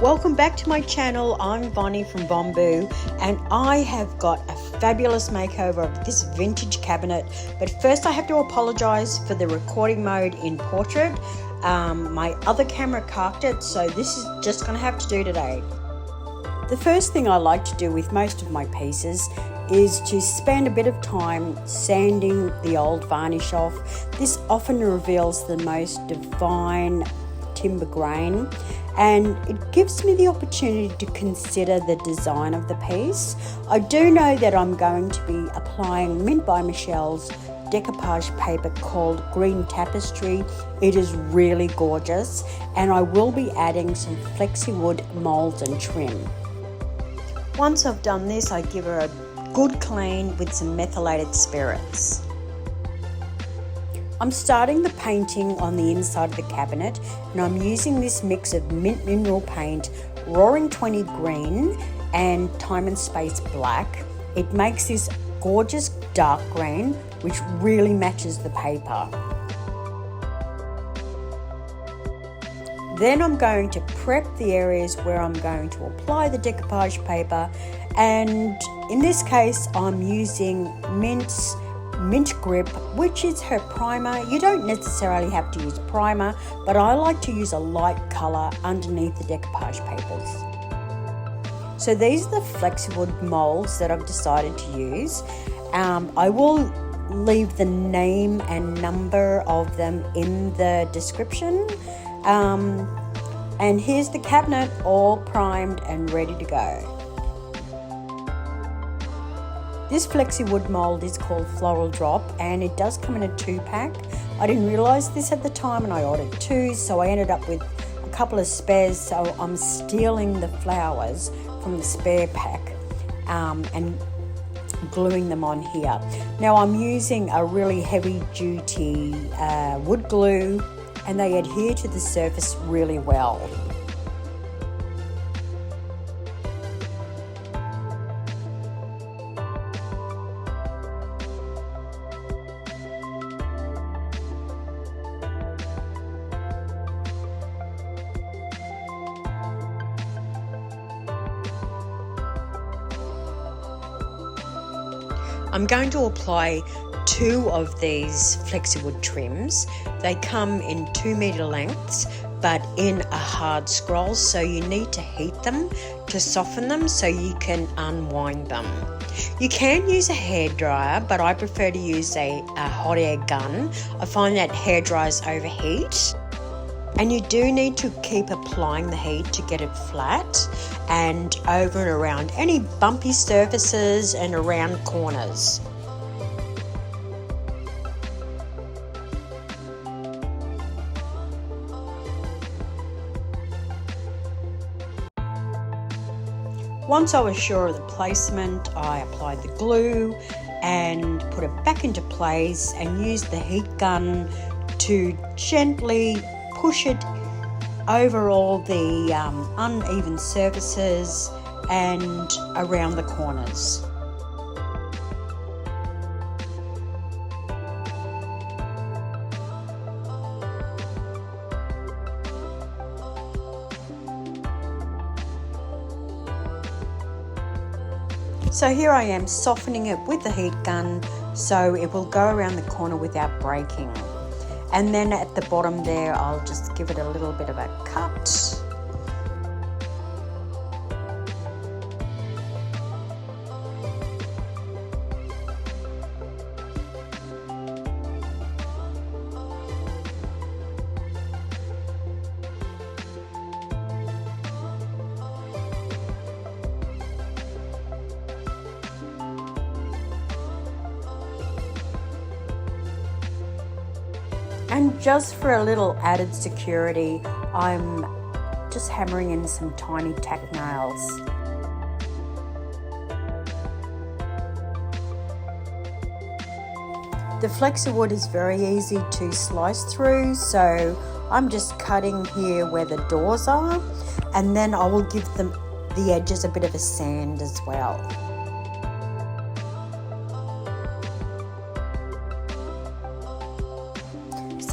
Welcome back to my channel. I'm Bonnie from Bomboo, and I have got a fabulous makeover of this vintage cabinet. But first I have to apologize for the recording mode in portrait. My other camera carked it, so this is just going to have to do today. The first thing I like to do with most of my pieces is to spend a bit of time sanding the old varnish off. This often reveals the most divine timber grain, and it gives me the opportunity to consider the design of the piece. I do know that I'm going to be applying Mint by Michelle's decoupage paper called Green Tapestry. It is really gorgeous, and I will be adding some Flexiwood molds and trim. Once I've done this, I give her a good clean with some methylated spirits. I'm starting the painting on the inside of the cabinet, and I'm using this mix of mint mineral paint, Roaring 20 green and Time and Space black. It makes this gorgeous dark green which really matches the paper. Then I'm going to prep the areas where I'm going to apply the decoupage paper, and in this case I'm using Mint Grip, which is her primer. You don't necessarily have to use primer, but I like to use a light colour underneath the decoupage papers. So these are the Flexiwood molds that I've decided to use. I will leave the name and number of them in the description. And here's the cabinet all primed and ready to go. This Flexiwood mold is called Floral Drop, and it does come in a 2-pack. I didn't realise this at the time, and I ordered 2, so I ended up with a couple of spares, so I'm stealing the flowers from the spare pack and gluing them on here. Now I'm using a really heavy duty wood glue, and they adhere to the surface really well. I'm going to apply 2 of these Flexiwood trims. They come in 2-meter lengths, but in a hard scroll, so you need to heat them to soften them so you can unwind them. You can use a hairdryer, but I prefer to use a hot air gun. I find that hair dryers overheat. And you do need to keep applying the heat to get it flat and over and around any bumpy surfaces and around corners. Once I was sure of the placement, I applied the glue and put it back into place and used the heat gun to gently push it over all the uneven surfaces and around the corners. So here I am softening it with the heat gun so it will go around the corner without breaking. And then at the bottom there, I'll just give it a little bit of a cut. And just for a little added security, I'm just hammering in some tiny tack nails. The Flexiwood is very easy to slice through, so I'm just cutting here where the doors are, and then I will give them the edges a bit of a sand as well.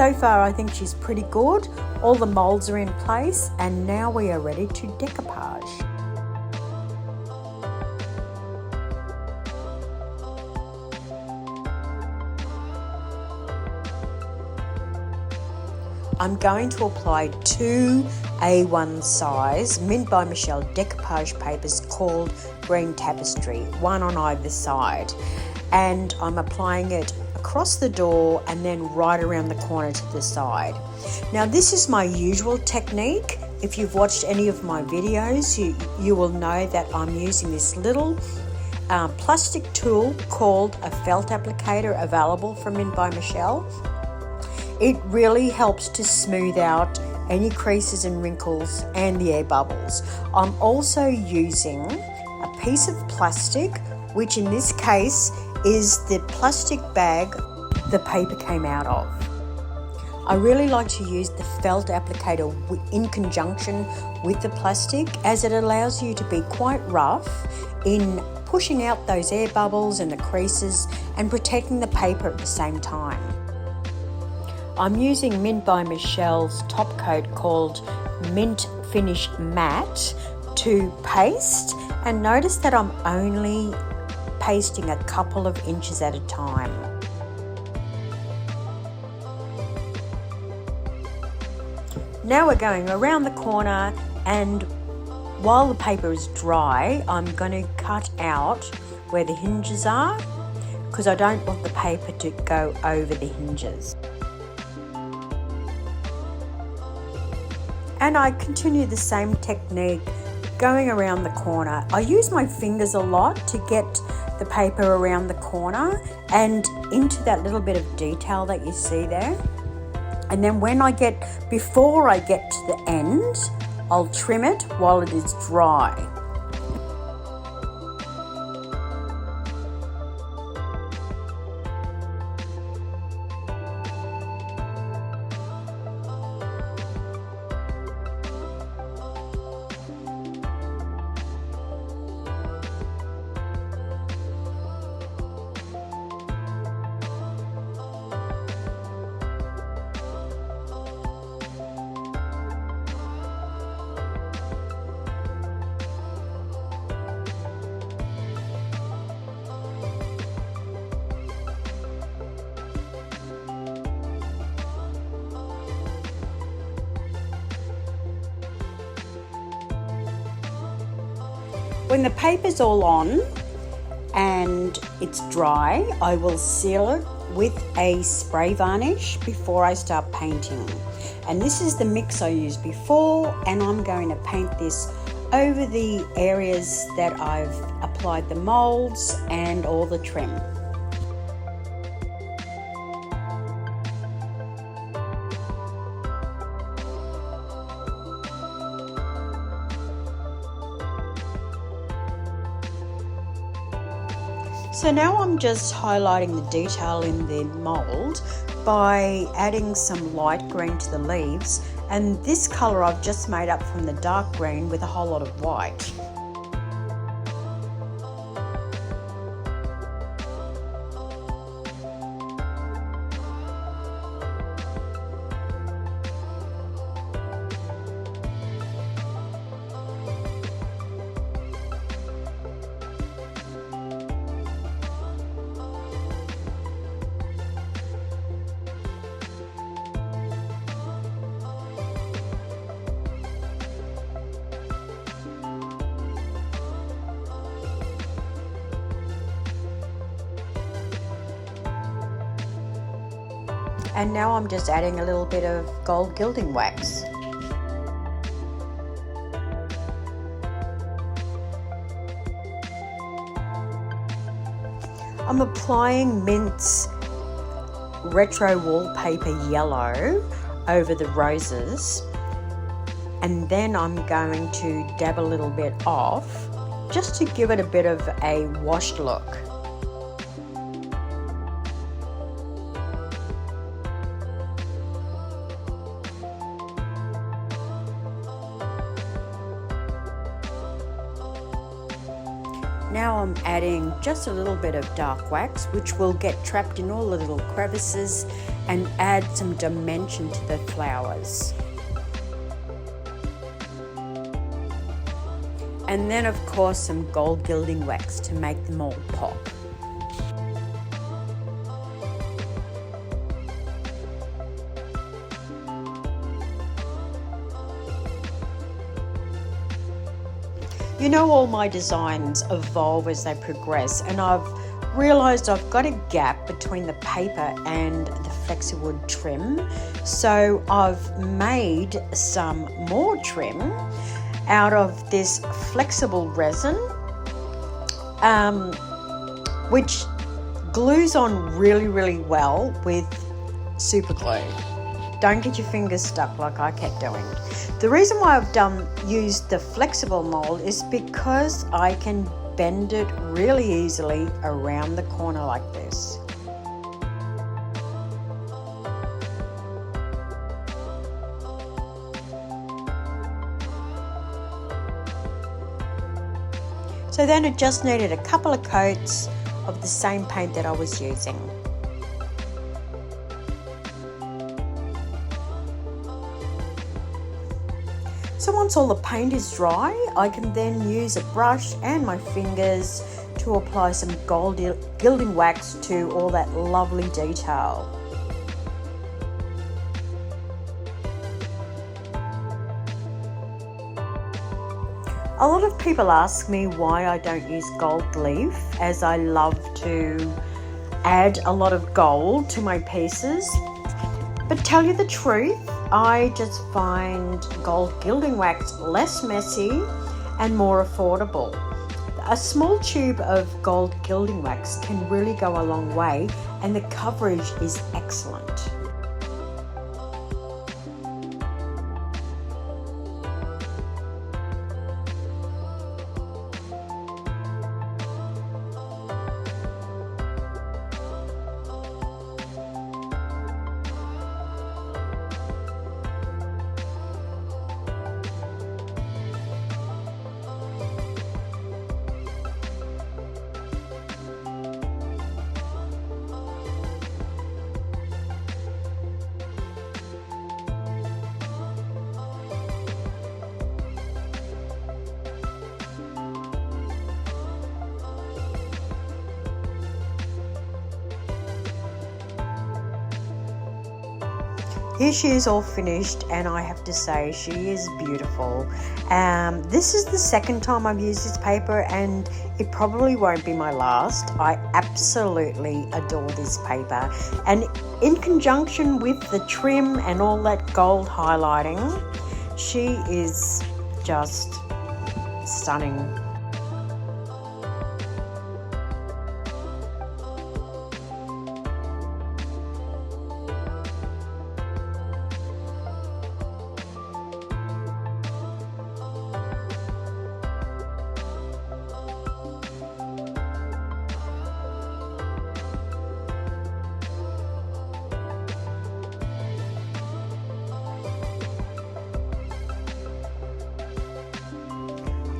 So far I think she's pretty good. All the moulds are in place and now we are ready to decoupage. I'm going to apply 2 A1 size Mint by Michelle decoupage papers called Green Tapestry, one on either side. And I'm applying it across the door and then right around the corner to the side. Now this is my usual technique. If you've watched any of my videos, you will know that I'm using this little plastic tool called a felt applicator, available from Mint by Michelle. It really helps to smooth out any creases and wrinkles and the air bubbles. I'm also using a piece of plastic, which in this case is the plastic bag the paper came out of. I really like to use the felt applicator in conjunction with the plastic, as it allows you to be quite rough in pushing out those air bubbles and the creases and protecting the paper at the same time. I'm using Mint by Michelle's top coat called Mint Finish Matte to paste, and notice that I'm only pasting a couple of inches at a time. Now we're going around the corner, and while the paper is dry, I'm going to cut out where the hinges are, because I don't want the paper to go over the hinges. And I continue the same technique going around the corner. I use my fingers a lot to get the paper around the corner and into that little bit of detail that you see there. And then before I get to the end, I'll trim it while it is dry. When the paper's all on and it's dry, I will seal it with a spray varnish before I start painting. And this is the mix I used before, and I'm going to paint this over the areas that I've applied the moulds and all the trim. So now I'm just highlighting the detail in the mould by adding some light green to the leaves, and this colour I've just made up from the dark green with a whole lot of white. And now I'm just adding a little bit of gold gilding wax. I'm applying Mint's retro wallpaper yellow over the roses, and then I'm going to dab a little bit off just to give it a bit of a washed look. Now I'm adding just a little bit of dark wax, which will get trapped in all the little crevices and add some dimension to the flowers. And then of course some gold gilding wax to make them all pop. You know, all my designs evolve as they progress, and I've realised I've got a gap between the paper and the Flexiwood trim, so I've made some more trim out of this flexible resin, which glues on really well with super glue. Don't get your fingers stuck like I kept doing. The reason why I've used the flexible mold is because I can bend it really easily around the corner like this. So then it just needed a couple of coats of the same paint that I was using. So once all the paint is dry, I can then use a brush and my fingers to apply some gold gilding wax to all that lovely detail. A lot of people ask me why I don't use gold leaf, as I love to add a lot of gold to my pieces. But tell you the truth, I just find gold gilding wax less messy and more affordable. A small tube of gold gilding wax can really go a long way, and the coverage is excellent. Here she is all finished, and I have to say she is beautiful. This is the second time I've used this paper, and it probably won't be my last. I absolutely adore this paper, and in conjunction with the trim and all that gold highlighting, she is just stunning.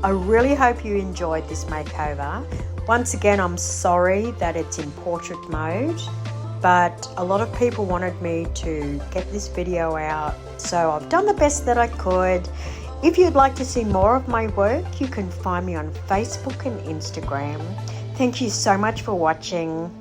I really hope you enjoyed this makeover. Once again, I'm sorry that it's in portrait mode, but a lot of people wanted me to get this video out, so I've done the best that I could. If you'd like to see more of my work, you can find me on Facebook and Instagram. Thank you so much for watching.